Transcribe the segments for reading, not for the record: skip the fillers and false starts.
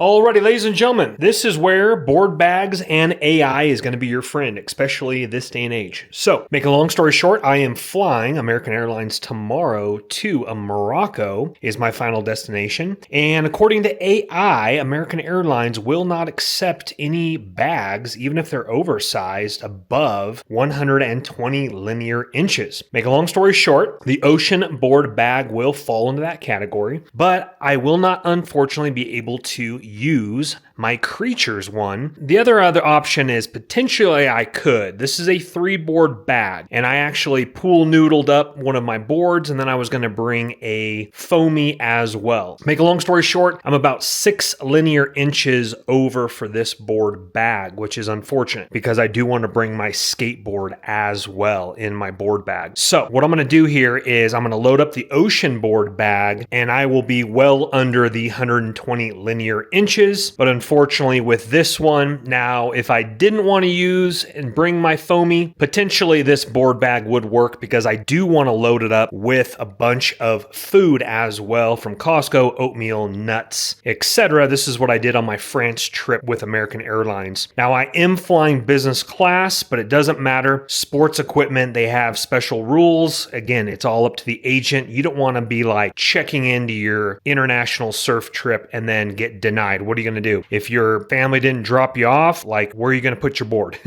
Alrighty, ladies and gentlemen, this is where board bags and AI is going to be your friend, especially this day and age. So, make a long story short, I am flying American Airlines tomorrow to Morocco is my final destination. And according to AI, American Airlines will not accept any bags, even if they're oversized, above 120 linear inches. Make a long story short, the ocean board bag will fall into that category, but I will not unfortunately be able to use my creatures one. The other option is potentially I could. This is a 3-board bag, and I actually pool noodled up one of my boards, and then I was going to bring a foamy as well. Make a long story short, I'm about 6 linear inches over for this board bag, which is unfortunate because I do want to bring my skateboard as well in my board bag. So what I'm going to do here is I'm going to load up the ocean board bag, and I will be well under the 120 linear inches, but unfortunately with this one, now if I didn't want to use and bring my foamy, potentially this board bag would work because I do want to load it up with a bunch of food as well from Costco, oatmeal, nuts, etc. This is what I did on my France trip with American Airlines. Now I am flying business class, but it doesn't matter. Sports equipment, they have special rules. Again, it's all up to the agent. You don't want to be like checking into your international surf trip and then get denied. What are you going to do? If your family didn't drop you off, like, where are you going to put your board?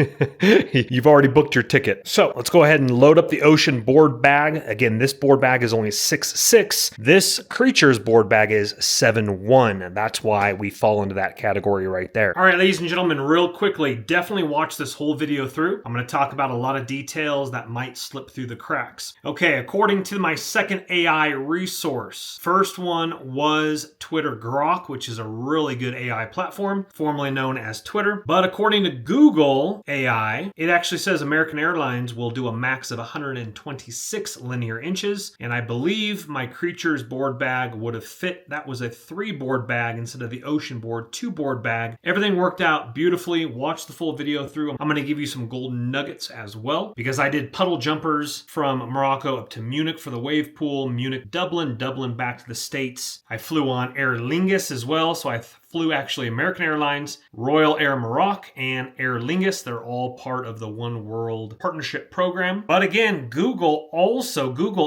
You've already booked your ticket. So let's go ahead and load up the ocean board bag. Again, this board bag is only 6'6". This creature's board bag is 7'1". And that's why we fall into that category right there. All right, ladies and gentlemen, real quickly, definitely watch this whole video through. I'm going to talk about a lot of details that might slip through the cracks. Okay, according to my second AI resource, first one was Twitter Grok, which is a really good AI platform, formerly known as Twitter. But according to Google AI, it actually says American Airlines will do a max of 126 linear inches. And I believe my creature's board bag would have fit. That was a 3-board bag instead of the ocean board 2-board bag. Everything worked out beautifully. Watch the full video through. I'm going to give you some golden nuggets as well because I did puddle jumpers from Morocco up to Munich for the wave pool, Munich, Dublin, Dublin back to the States. I flew on Aer Lingus as well, so I flew actually American Airlines, Royal Air Maroc, and Aer Lingus. They're all part of the One World Partnership Program. But again, Google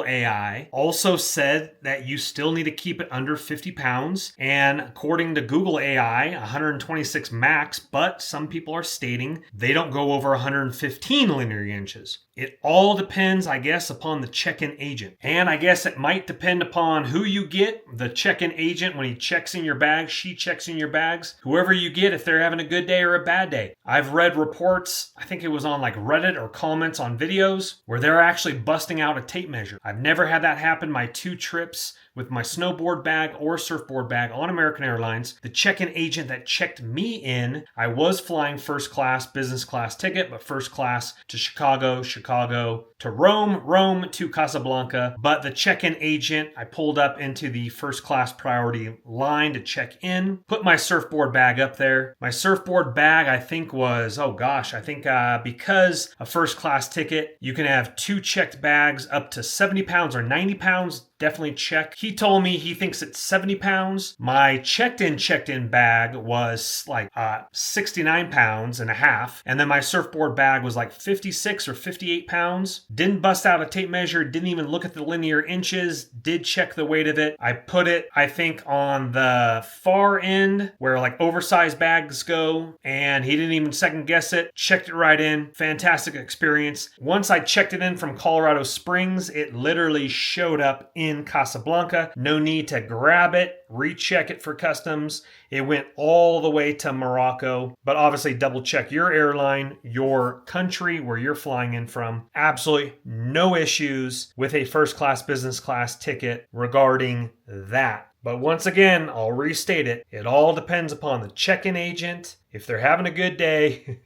AI also said that you still need to keep it under 50 pounds. And according to Google AI, 126 max, but some people are stating they don't go over 115 linear inches. It all depends, I guess, upon the check-in agent. And I guess it might depend upon who you get. The check-in agent, when he checks in your bag, she checks in your bags. Whoever you get, if they're having a good day or a bad day. I've read reports, I think it was on like Reddit or comments on videos, where they're actually busting out a tape measure. I've never had that happen my 2 trips with my snowboard bag or surfboard bag on American Airlines. The check-in agent that checked me in, I was flying first class, business class ticket, but first class to Chicago to Rome to Casablanca. But the check-in agent, I pulled up into the first class priority line to check in, put my surfboard bag up there. My surfboard bag, I think was, because a first class ticket, you can have 2 checked bags up to 70 pounds or 90 pounds. Definitely check. He told me he thinks it's 70 pounds. My checked-in bag was like 69 pounds and a half. And then my surfboard bag was like 56 or 58 pounds. Didn't bust out a tape measure. Didn't even look at the linear inches. Did check the weight of it. I put it, I think, on the far end where like oversized bags go. And he didn't even second guess it. Checked it right in. Fantastic experience. Once I checked it in from Colorado Springs, it literally showed up in Casablanca. No need to grab it, recheck it for customs. It went all the way to Morocco, but obviously double check your airline, your country where you're flying in from. Absolutely no issues with a first class, business class ticket regarding that. But once again, I'll restate it. It all depends upon the check-in agent, if they're having a good day,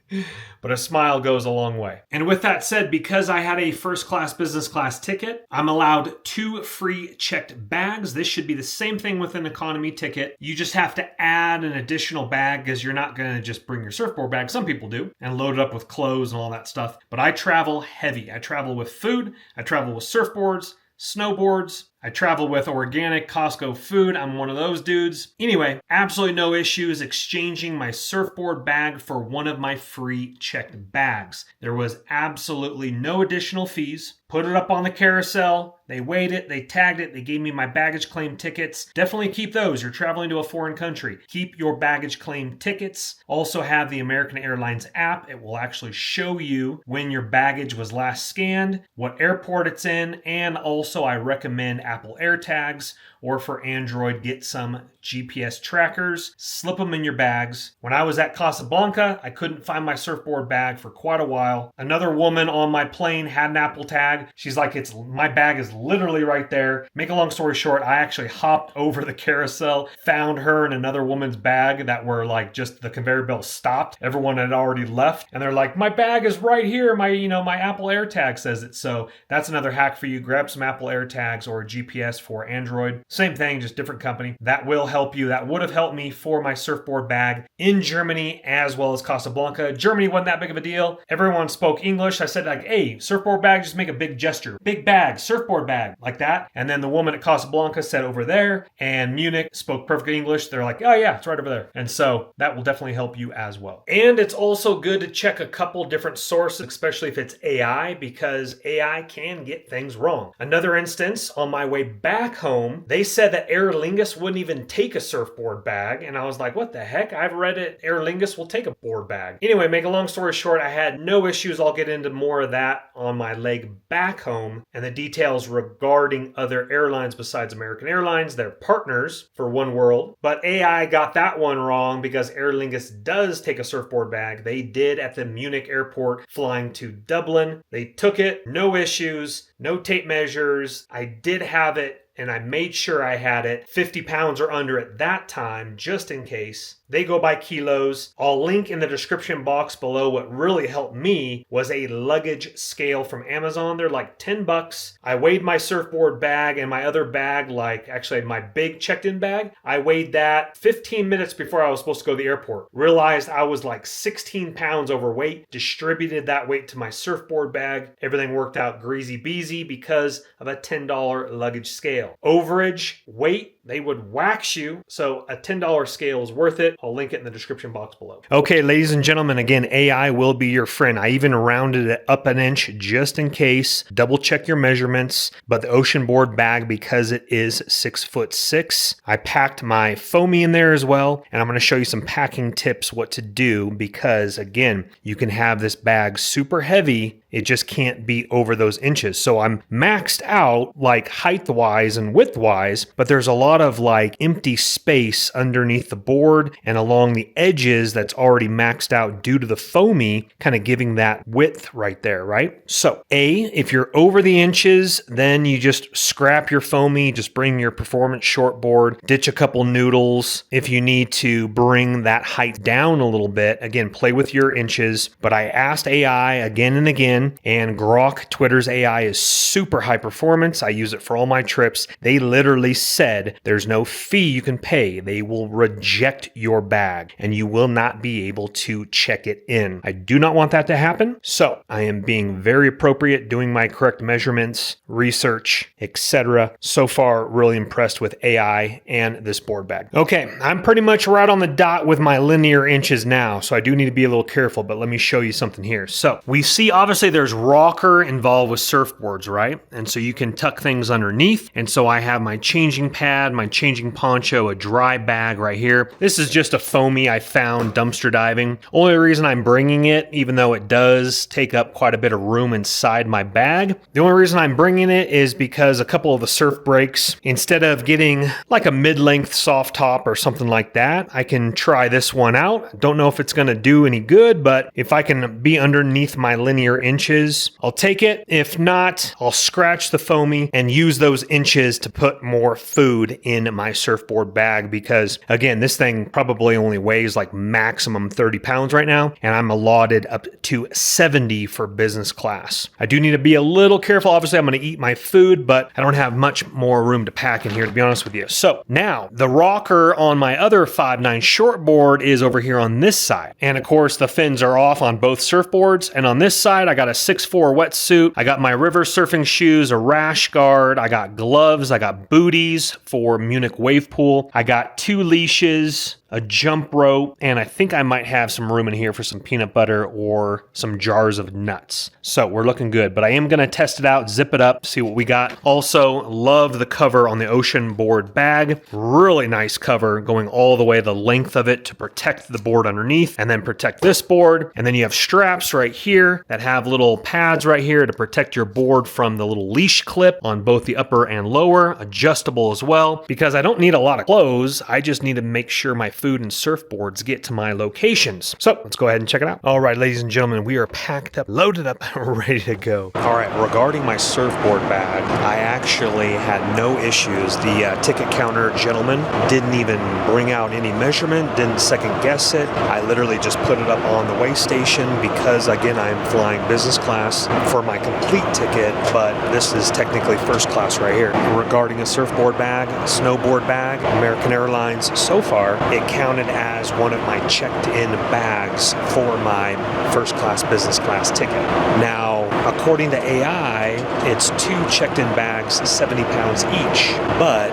but a smile goes a long way. And with that said, because I had a first class, business class ticket, I'm allowed 2 free checked bags. This should be the same thing with an economy ticket. You just have to add an additional bag because you're not going to just bring your surfboard bag. Some people do and load it up with clothes and all that stuff. But I travel heavy. I travel with food. I travel with surfboards, snowboards, I travel with organic Costco food. I'm one of those dudes. Anyway, absolutely no issues exchanging my surfboard bag for one of my free checked bags. There was absolutely no additional fees. Put it up on the carousel. They weighed it, they tagged it, they gave me my baggage claim tickets. Definitely keep those. You're traveling to a foreign country. Keep your baggage claim tickets. Also have the American Airlines app. It will actually show you when your baggage was last scanned, what airport it's in, and also I recommend Apple AirTags, or for Android, get some GPS trackers, slip them in your bags. When I was at Casablanca, I couldn't find my surfboard bag for quite a while. Another woman on my plane had an Apple tag. She's like, my bag is literally right there. Make a long story short, I actually hopped over the carousel, found her and another woman's bag that were like just the conveyor belt stopped. Everyone had already left. And they're like, my bag is right here. My Apple AirTag says it. So that's another hack for you. Grab some Apple AirTags or a GPS for Android. Same thing, just different company. That will help you. That would have helped me for my surfboard bag in Germany as well as Casablanca. Germany wasn't that big of a deal. Everyone spoke English. I said like, hey, surfboard bag, just make a big gesture. Big bag, surfboard bag, like that. And then the woman at Casablanca said over there, and Munich spoke perfect English. They're like, oh yeah, it's right over there. And so that will definitely help you as well. And it's also good to check a couple different sources, especially if it's AI, because AI can get things wrong. Another instance, on my way back home, they said that Aer Lingus wouldn't even take a surfboard bag. And I was like, what the heck? I've read it. Aer Lingus will take a board bag. Anyway, make a long story short, I had no issues. I'll get into more of that on my leg back home and the details regarding other airlines besides American Airlines. They're partners for One World. But AI got that one wrong because Aer Lingus does take a surfboard bag. They did at the Munich airport flying to Dublin. They took it, no issues, no tape measures. I did have it, and I made sure I had it 50 pounds or under at that time, just in case. They go by kilos. I'll link in the description box below. What really helped me was a luggage scale from Amazon. They're like $10. I weighed my surfboard bag and my other bag, actually my big checked-in bag. I weighed that 15 minutes before I was supposed to go to the airport. Realized I was like 16 pounds overweight. Distributed that weight to my surfboard bag. Everything worked out greasy beezy because of a $10 luggage scale. Overage, weight, they would wax you. So a $10 scale is worth it. I'll link it in the description box below. Okay, ladies and gentlemen, again, AI will be your friend. I even rounded it up an inch just in case. Double check your measurements. But the ocean board bag, because it is 6'6", I packed my foamy in there as well. And I'm going to show you some packing tips what to do because, again, you can have this bag super heavy. It just can't be over those inches. So I'm maxed out like height-wise and width-wise, but there's a lot of like empty space underneath the board and along the edges that's already maxed out due to the foamy kind of giving that width right there, right? So if you're over the inches, then you just scrap your foamy, just bring your performance shortboard, ditch a couple noodles. If you need to bring that height down a little bit, again, play with your inches. But I asked AI again and again, and Grok, Twitter's AI, is super high performance. I use it for all my trips. They literally said there's no fee you can pay. They will reject your bag and you will not be able to check it in. I do not want that to happen. So I am being very appropriate, doing my correct measurements, research, etc. So far, really impressed with AI and this board bag. Okay, I'm pretty much right on the dot with my linear inches now. So I do need to be a little careful, but let me show you something here. So we see obviously there's rocker involved with surfboards, right? And so you can tuck things underneath. And so I have my changing pad, my changing poncho, a dry bag right here. This is just a foamy I found dumpster diving. Only reason I'm bringing it, even though it does take up quite a bit of room inside my bag, the only reason I'm bringing it is because a couple of the surf breaks, instead of getting like a mid-length soft top or something like that, I can try this one out. Don't know if it's going to do any good, but if I can be underneath my linear inches, I'll take it. If not, I'll scratch the foamy and use those inches to put more food in my surfboard bag because, again, this thing probably only weighs like maximum 30 pounds right now, and I'm allotted up to 70 for business class. I do need to be a little careful. Obviously, I'm going to eat my food, but I don't have much more room to pack in here, to be honest with you. So now the rocker on my other 5'9" shortboard is over here on this side. And of course, the fins are off on both surfboards. And on this side, I got a 6'4" wetsuit. I got my river surfing shoes, a rash guard. I got gloves. I got booties for Munich wave pool. I got 2 leashes, a jump rope, and I think I might have some room in here for some peanut butter or some jars of nuts. So we're looking good, but I am going to test it out, zip it up, see what we got. Also, love the cover on the ocean board bag. Really nice cover going all the way the length of it to protect the board underneath and then protect this board. And then you have straps right here that have little pads right here to protect your board from the little leash clip on both the upper and lower, adjustable as well, because I don't need a lot of clothes. I just need to make sure my food and surfboards get to my locations. So let's go ahead and check it out. All right, ladies and gentlemen, we are packed up, loaded up, ready to go. All right, regarding my surfboard bag, I actually had no issues. The ticket counter gentleman didn't even bring out any measurement, didn't second guess it. I literally just put it up on the weigh station because, again, I'm flying business class for my complete ticket, but this is technically first class right here. Regarding a surfboard bag, snowboard bag, American Airlines, so far, it counted as one of my checked-in bags for my first class business class ticket. Now, according to AI, it's 2 checked-in bags, 70 pounds each. But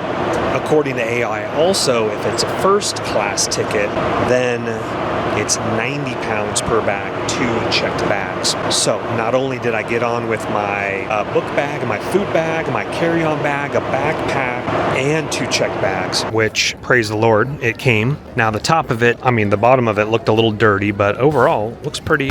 according to AI also, if it's a first class ticket, then it's 90 pounds per bag, 2 checked bags. So not only did I get on with my book bag, my food bag, my carry-on bag, a backpack, and 2 checked bags, which, praise the Lord, it came. Now the top of it, the bottom of it looked a little dirty, but overall looks pretty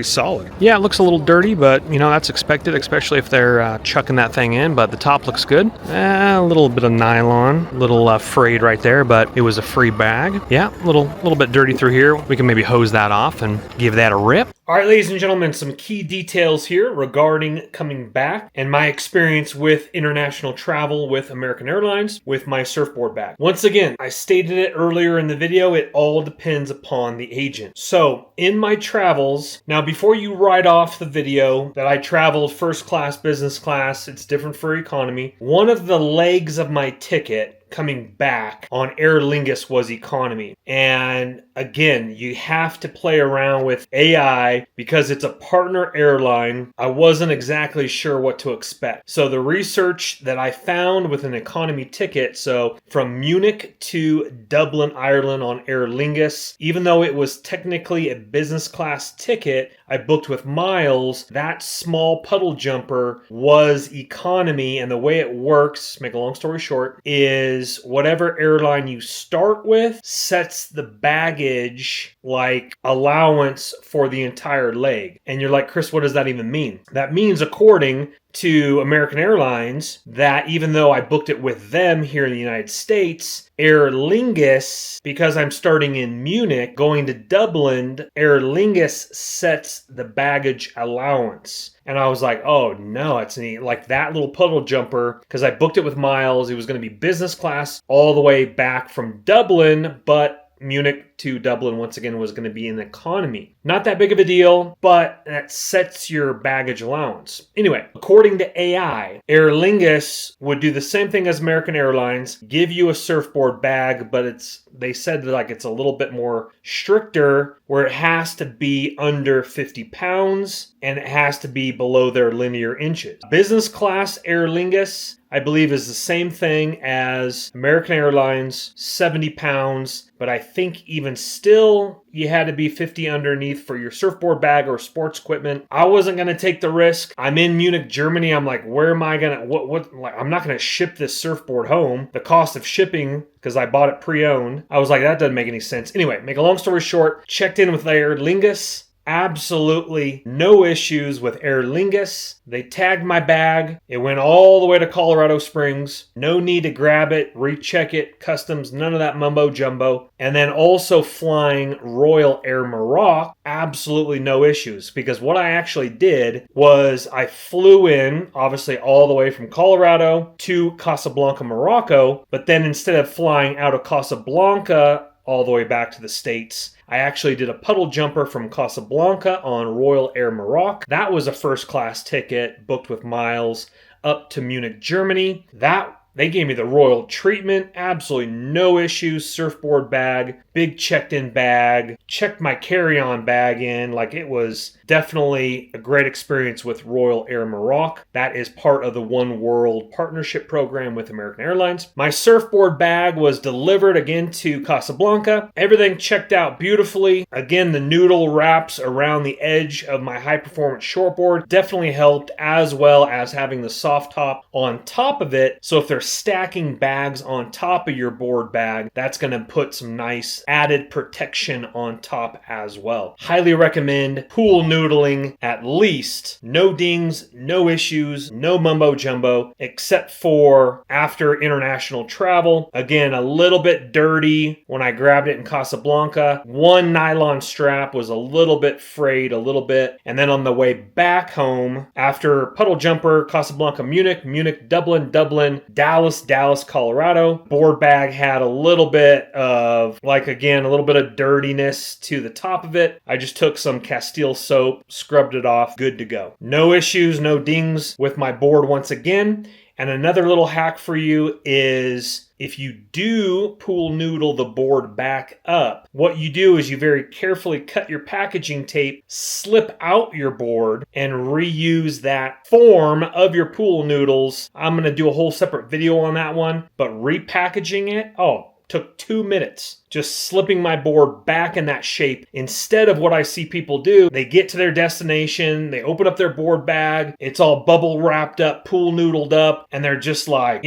solid. Yeah, it looks a little dirty, but that's expected, especially if they're chucking that thing in. But the top looks good. A little bit of nylon, little frayed right there, but it was a free bag. Yeah, a little bit dirty through here. We can maybe hose that off and give that a rip. All right, ladies and gentlemen, some key details here regarding coming back and my experience with international travel with American Airlines with my surfboard bag. Once again, I stated it earlier in the video, it all depends upon the agent. So in my travels, now before you write off the video that I traveled first class, business class, it's different for economy. One of the legs of my ticket coming back on Aer Lingus was economy. And again, you have to play around with AI because it's a partner airline. I wasn't exactly sure what to expect. So the research that I found with an economy ticket, so from Munich to Dublin, Ireland on Aer Lingus, even though it was technically a business class ticket, I booked with miles, that small puddle jumper was economy. And the way it works, make a long story short, is whatever airline you start with sets the baggage like allowance for the entire leg. And you're like, Chris, what does that even mean? That means, according to American Airlines, that even though I booked it with them here in the United States, Aer Lingus, because I'm starting in Munich, going to Dublin, Aer Lingus sets the baggage allowance. And I was like, oh no, it's neat. Like that little puddle jumper, because I booked it with miles. It was going to be business class all the way back from Dublin, but Munich to Dublin, once again, was going to be an economy. Not that big of a deal, but that sets your baggage allowance. Anyway, according to AI, Aer Lingus would do the same thing as American Airlines, give you a surfboard bag, but they said that it's a little bit more stricter, where it has to be under 50 pounds and it has to be below their linear inches. Business class Aer Lingus, I believe, is the same thing as American Airlines, 70 pounds, but I think even still, you had to be 50 underneath for your surfboard bag or sports equipment. I wasn't going to take the risk. I'm in Munich, Germany. I'm like, where am I going to, I'm not going to ship this surfboard home. The cost of shipping, because I bought it pre-owned, I was like, that doesn't make any sense. Anyway, make a long story short, checked in with Aer Lingus. Absolutely no issues with Aer Lingus. They tagged my bag. It went all the way to Colorado Springs. No need to grab it, recheck it, customs, none of that mumbo jumbo. And then also flying Royal Air Maroc, absolutely no issues. Because what I actually did was I flew in, obviously all the way from Colorado to Casablanca, Morocco. But then instead of flying out of Casablanca all the way back to the States, I actually did a puddle jumper from Casablanca on Royal Air Maroc. That was a first class ticket booked with miles up to Munich, Germany. They gave me the royal treatment, absolutely no issues. Surfboard bag, big checked-in bag, checked my carry-on bag in. Like, it was definitely a great experience with Royal Air Maroc. That is part of the One World partnership program with American Airlines. My surfboard bag was delivered again to Casablanca. Everything checked out beautifully. Again, the noodle wraps around the edge of my high-performance shortboard definitely helped, as well as having the soft top on top of it. So if they're stacking bags on top of your board bag, that's going to put some nice added protection on top as well. Highly recommend pool noodling at least. No dings, no issues, no mumbo jumbo, except for after international travel. Again, a little bit dirty when I grabbed it in Casablanca. One nylon strap was a little bit frayed, a little bit. And then on the way back home, after puddle jumper, Casablanca, Munich, Munich, Dublin, Dublin, Dallas, Colorado. Board bag had a little bit of, a little bit of dirtiness to the top of it. I just took some Castile soap, scrubbed it off, good to go. No issues, no dings with my board once again. And another little hack for you is, if you do pool noodle the board back up, what you do is you very carefully cut your packaging tape, slip out your board, and reuse that form of your pool noodles. I'm going to do a whole separate video on that one, but repackaging it, took 2 minutes. Just slipping my board back in that shape. Instead of what I see people do, they get to their destination, they open up their board bag, it's all bubble wrapped up, pool noodled up, and they're just like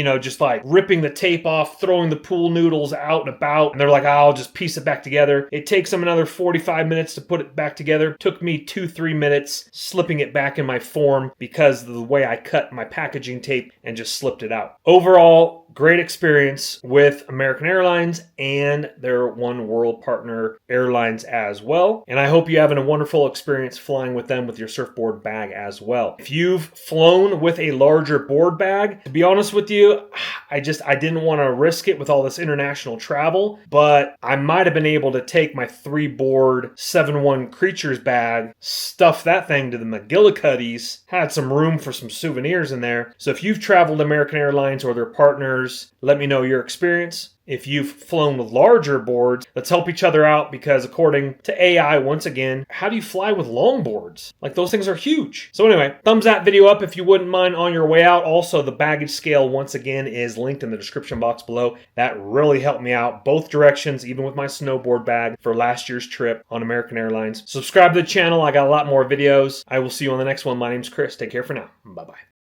ripping the tape off, throwing the pool noodles out and about, and they're like, I'll just piece it back together. It takes them another 45 minutes to put it back together. Took me 2-3 minutes slipping it back in my form because of the way I cut my packaging tape and just slipped it out. Overall, great experience with American Airlines and their One World partner airlines as well. And I hope you're having a wonderful experience flying with them with your surfboard bag as well. If you've flown with a larger board bag, to be honest with you, I didn't want to risk it with all this international travel, but I might have been able to take my 3-board 7-1 Creatures bag, stuff that thing to the McGillicuddies, had some room for some souvenirs in there. So if you've traveled American Airlines or their partners, let me know your experience. If you've flown with larger boards, let's help each other out, because according to AI, once again, how do you fly with long boards? Like, those things are huge. So anyway, thumbs that video up if you wouldn't mind on your way out. Also, the baggage scale, once again, is linked in the description box below. That really helped me out both directions, even with my snowboard bag for last year's trip on American Airlines. Subscribe to the channel. I got a lot more videos. I will see you on the next one. My name's Chris. Take care for now. Bye-bye.